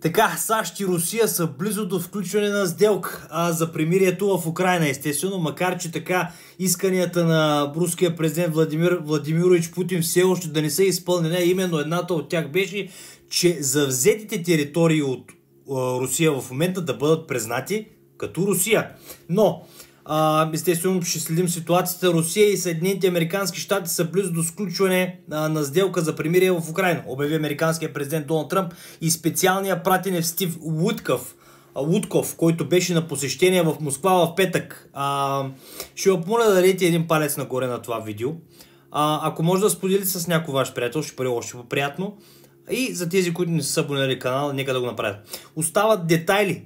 Така, САЩ и Русия са близо до включване на сделка за примирието в Украйна. Естествено, макар че така исканията на руския президент Владимирович Путин все още да не са изпълнени, именно едната от тях беше, че завзетите територии от Русия в момента да бъдат признати като Русия. Но, естествено, ще следим ситуацията. Русия и Съединените американски щати са близо до сключване на сделка за примирие в Украйна, обяви американският президент Доналд Тръмп и специалният пратенец Стив Утков, който беше на посещение в Москва в петък. Ще ви помоля да дадете един палец нагоре на това видео. Ако може да споделите с някой ваш приятел, ще бъде още по-приятно. И за тези, които не са абонирали канала, нека да го направят. Остават детайли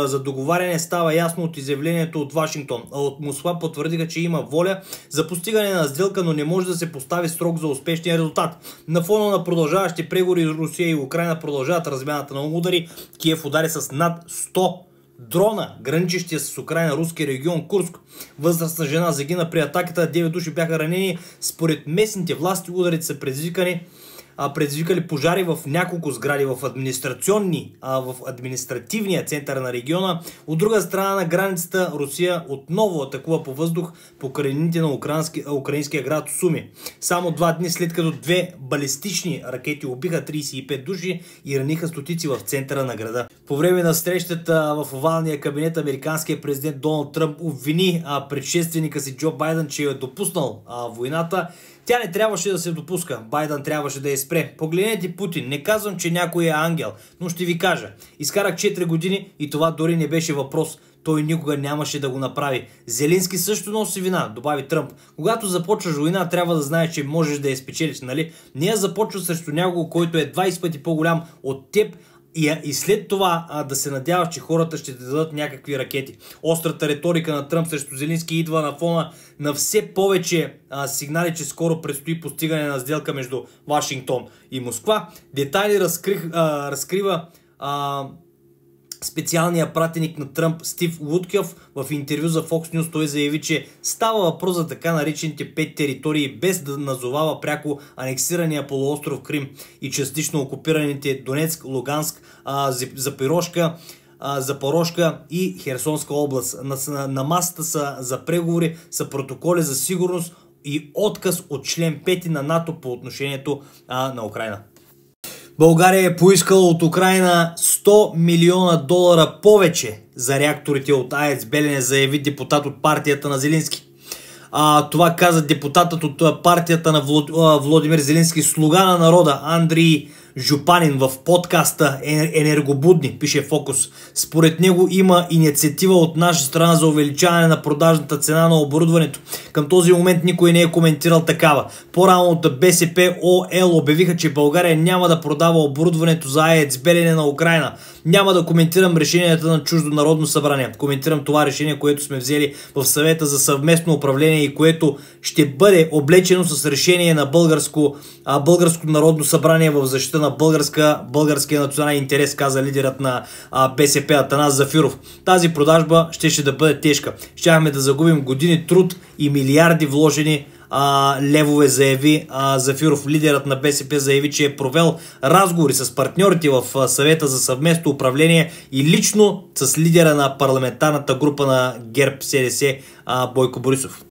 за договаряне, става ясно от изявлението от Вашингтон. От Москва потвърдиха, че има воля за постигане на сделка, но не може да се постави срок за успешния резултат. На фона на продължаващи преговори Русия и Украйна продължават размяната на удари. Киев удари с над 100 дрона, граничещия с Украйна руски регион Курск. Възрастна жена загина при атаката, 9 души бяха ранени. Според местните власти ударите са предизвикали пожари в няколко сгради в административния център на региона. От друга страна на границата Русия отново атакува по въздух по крайнините на украинския град Суми. Само 2 дни след като 2 балистични ракети убиха 35 души и раниха стотици в центъра на града. По време на срещата в овалния кабинет американският президент Доналд Тръмп обвини предшественика си Джо Байден, че е допуснал войната. Тя не трябваше да се допуска. Байден трябваше да я спре. Погледнете Путин. Не казвам, че някой е ангел, но ще ви кажа. Изкарах 4 години и това дори не беше въпрос. Той никога нямаше да го направи. Зеленски също носи вина, добави Тръмп. Когато започваш война, трябва да знаеш, че можеш да я спечелиш, нали? Не я започва срещу някого, който е 20 пъти по-голям от теб, и след това да се надяваш, че хората ще те дадат някакви ракети. Острата риторика на Тръмп срещу Зеленски идва на фона на все повече сигнали, че скоро предстои постигане на сделка между Вашингтон и Москва. Детайли разкрива специалният пратеник на Тръмп Стив Утков. В интервю за Fox News той заяви, че става въпрос за така наречените 5 територии, без да назовава пряко анексирания полуостров Крим и частично окупираните Донецк, Луганск, Запорожка и Херсонска област. На масата са за преговори са протоколи за сигурност и отказ от член 5 на НАТО по отношението на Украйна. България е поискала от Украйна $100 милиона повече за реакторите от АЕЦ Белене, заяви депутат от партията на Зеленски. Това каза депутатът от партията на Владимир Зеленски, слуга на народа, Андрей Жупанин в подкаста Енергобудни, пише Фокус. Според него има инициатива от наша страна за увеличаване на продажната цена на оборудването. Към този момент никой не е коментирал такава. По-рано от БСП ОЛ обявиха, че България няма да продава оборудването за АЕЦ Белене на Украйна. Няма да коментирам решенията на чуждо народно събрание. Коментирам това решение, което сме взели в съвета за съвместно управление и което ще бъде облечено с решение на българско народно събрание в защита на българския национален интерес, каза лидерът на БСП Атанас Зафиров. Тази продажба ще да бъде тежка. Щяхме да загубим години труд и милиарди вложени левове, заяви Зафиров. Лидерът на БСП заяви, че е провел разговори с партньорите в съвета за съвместно управление и лично с лидера на парламентарната група на ГЕРБ СДС Бойко Борисов.